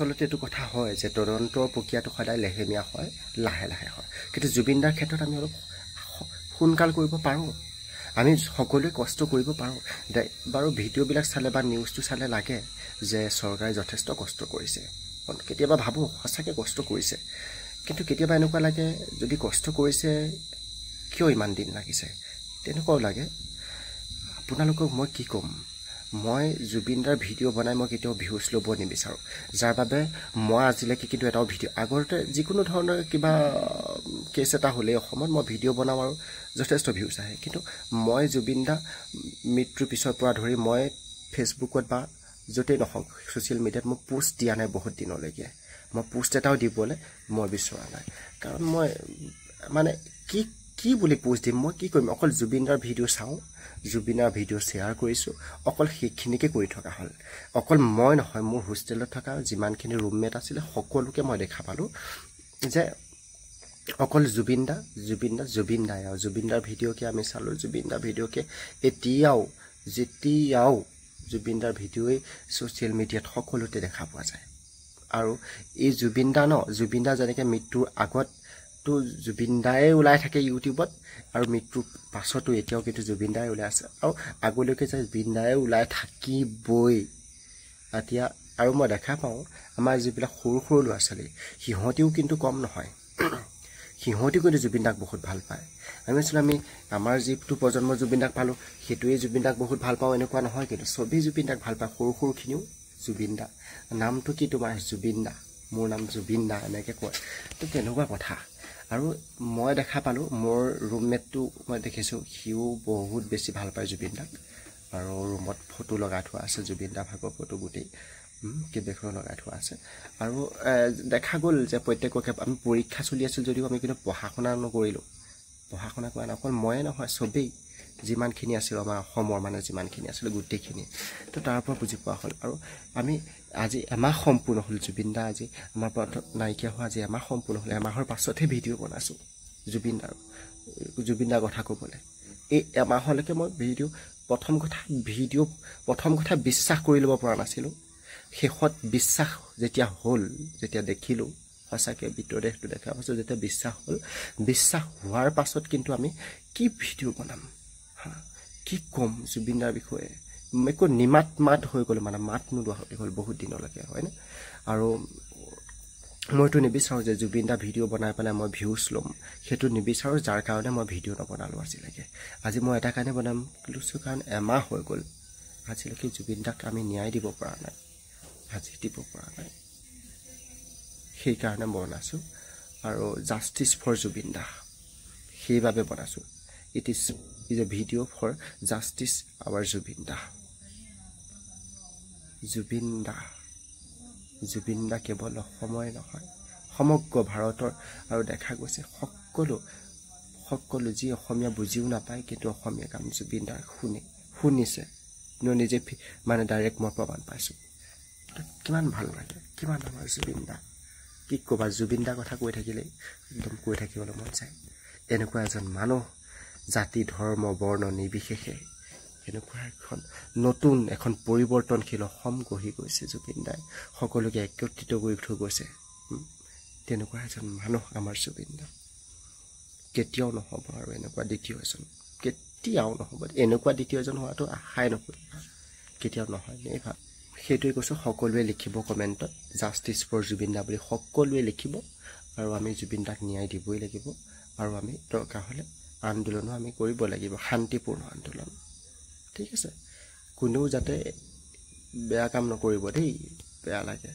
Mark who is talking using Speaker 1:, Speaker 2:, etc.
Speaker 1: আচলতে এইটো কথা হয় যে তদন্তৰ প্ৰক্ৰিয়াটো সদায় লেহেমীয়া হয়, লাহে লাহে হয়। কিন্তু জুবিনদাৰ ক্ষেত্ৰত আমি অলপ সোনকাল কৰিব পাৰোঁ, আমি সকলোৱে কষ্ট কৰিব পাৰোঁ। বাৰু ভিডিঅ'বিলাক চালে বা নিউজটো চালে লাগে যে চৰকাৰে যথেষ্ট কষ্ট কৰিছে, কেতিয়াবা ভাবোঁ সঁচাকৈ কষ্ট কৰিছে। কিন্তু কেতিয়াবা এনেকুৱা লাগে যদি কষ্ট কৰিছে কিয় ইমান দিন লাগিছে, তেনেকুৱাও লাগে। আপোনালোকক মই কি ক'ম, মই জুবিনদাৰ ভিডিঅ' বনাই মই কেতিয়াও ভিউজ ল'ব নিবিচাৰোঁ, যাৰ বাবে মই আজিলৈকে কিন্তু এটাও ভিডিঅ' আগতে যিকোনো ধৰণৰ কিবা কেছ এটা হ'লেই অসমত মই ভিডিঅ' বনাওঁ আৰু যথেষ্ট ভিউজ আহে। কিন্তু মই জুবিনদা মৃত্যুৰ পিছৰ পৰা ধৰি মই ফেচবুকত বা য'তেই নহওক ছ'চিয়েল মিডিয়াত মই পোষ্ট দিয়া নাই বহুত দিনলৈকে। মই পোষ্ট এটাও দিবলৈ মই বিচৰা নাই, কাৰণ মই মানে কি বুলি পোষ্ট দিম, মই কি কৰিম, অকল জুবিনদাৰ ভিডিঅ' চাওঁ, জুবিনৰ ভিডিঅ' শ্বেয়াৰ কৰিছোঁ, অকল সেইখিনিকে কৰি থকা হ'ল। অকল মই নহয়, মোৰ হোষ্টেলত থকা যিমানখিনি ৰুমমেট আছিলে সকলোকে মই দেখা পালোঁ যে অকল জুবিনদাই আৰু জুবিনদাৰ ভিডিঅ'কে আমি চালোঁ, জুবিনদাৰ ভিডিঅ'কে যেতিয়াও জুবিনদাৰ ভিডিঅ'ই ছ'চিয়েল মিডিয়াত সকলোতে দেখা পোৱা যায়। আৰু এই জুবিনদা যেনেকৈ মৃত্যুৰ আগততো জুবিনদায়ে ওলাই থাকে ইউটিউবত, আৰু মৃত্যুৰ পাছতো এতিয়াও কিন্তু জুবিনদাই ওলাই আছে, আৰু আগলৈকে যে জুবিনদায়ে ওলাই থাকিবই। এতিয়া আৰু মই দেখা পাওঁ আমাৰ যিবিলাক সৰু সৰু ল'ৰা ছোৱালী সিহঁতেও কিন্তু কম নহয়, সিহঁতেও কিন্তু জুবিনদাক বহুত ভাল পায়। আমি আমাৰ যিটো প্ৰজন্মৰ জুবিনদাক পালোঁ সেইটোৱে জুবিনদাক বহুত ভাল পাওঁ এনেকুৱা নহয়, কিন্তু চবেই জুবিনদাক ভাল পায়, সৰুখিনিও জুবিনদা। নামটো কি তোমাৰ? জুবিনদা, মোৰ নাম জুবিনদা এনেকৈ কয়। তো তেনেকুৱা কথা। আৰু মই দেখা পালোঁ মোৰ ৰুমমেটটো মই দেখিছোঁ, সিও বহুত বেছি ভাল পায় জুবিনদাক, আৰু ৰুমত ফটো লগাই থোৱা আছে জুবিনদা ভাগৰ ফটো গোটেই কেইবাখনো লগাই থোৱা আছে। আৰু দেখা গ'ল যে প্ৰত্যেককে আমি পৰীক্ষা চলি আছিল যদিও আমি কিন্তু পঢ়া শুনা নকৰিলোঁ, পঢ়া শুনা কৰা নাই, অকল ময়ে নহয় চবেই যিমানখিনি আছিল আমাৰ অসমৰ মানে যিমানখিনি আছিলে গোটেইখিনি। তো তাৰ পৰা বুজি পোৱা হ'ল। আৰু আমি আজি এমাহ সম্পূৰ্ণ হ'ল, জুবিনদা আজি আমাৰ পৰা নাইকিয়া হোৱা আজি এমাহ সম্পূৰ্ণ হ'ল। এমাহৰ পাছতহে ভিডিঅ' বনাইছোঁ জুবিনদাৰ কথা ক'বলৈ। এই এমাহলৈকে মই প্ৰথম কথা বিশ্বাস কৰি ল'ব পৰা নাছিলোঁ। শেষত বিশ্বাস যেতিয়া হ'ল, যেতিয়া দেখিলোঁ সঁচাকৈ বিতদেহটো দেখাৰ পাছত যেতিয়া বিশ্বাস হ'ল, বিশ্বাস হোৱাৰ পাছত কিন্তু আমি কি ভিডিঅ' বনাম, কি ক'ম জুবিনদাৰ বিষয়ে, একো মাত হৈ গ'ল, মানে মাত নোলোৱা হৈ গ'ল বহুত দিনলৈকে, হয়নে? আৰু মইতো নিবিচাৰোঁ যে জুবিনদাৰ ভিডিঅ' বনাই পেলাই মই ভিউজ ল'ম, সেইটো নিবিচাৰোঁ, যাৰ কাৰণে মই ভিডিঅ' নবনালোঁ আজিলৈকে। আজি মই এটা কাৰণে বনাম লৈছোঁ, কাৰণ এমাহ হৈ গ'ল আজিলৈকে জুবিনদাক আমি ন্যায় দিব পৰা নাই, সেইকাৰণে বনাইছোঁ। আৰু জাষ্টিছ ফৰ জুবিনদা সেইবাবে বনাইছোঁ। It is a video' for justice our জুবিনদা কেৱল অসমৰে নহয় সমগ্ৰ ভাৰতৰ। আৰু দেখা গৈছে সকলো যি অসমীয়া বুজিও নাপায় কিন্তু অসমীয়া গান জুবিনদাৰ শুনিছে, নিজে মানে ডাইৰেক্ট মই প্ৰমাণ পাইছোঁ। কিমান ভাল লাগে, কিমান আমাৰ জুবিনদা, কি ক'বা, জুবিনদাৰ কথা কৈ থাকিলেই একদম কৈ থাকিবলৈ মন যায়। এনেকুৱা এজন মানুহ, জাতি ধৰ্ম বৰ্ণ নিৰ্বিশেষে এনেকুৱা এখন পৰিৱৰ্তনশীল অসম গঢ়ি গৈছে জুবিনদাই, সকলোকে একত্ৰিত কৰি থৈ গৈছে। তেনেকুৱা এজন মানুহ আমাৰ জুবিনদা। কেতিয়াও নহ'ব আৰু এনেকুৱা দ্বিতীয় এজন, কেতিয়াও নহ'ব। এনেকুৱা দ্বিতীয় এজন হোৱাটো আশাই নকৰিবা, কেতিয়াও নহয় নে ভাব। সেইটোৱে কৈছোঁ, সকলোৱে লিখিব কমেণ্টত জাষ্টিছ ফৰ জুবিনদা বুলি সকলোৱে লিখিব। আৰু আমি জুবিনদাক ন্যায় দিবই লাগিব। আৰু আমি দৰকাৰ হ'লে আন্দোলনো আমি কৰিব লাগিব, শান্তিপূৰ্ণ আন্দোলন, ঠিক আছে? কোনেও যাতে বেয়া কাম নকৰিব দেই, বেয়া লাগে।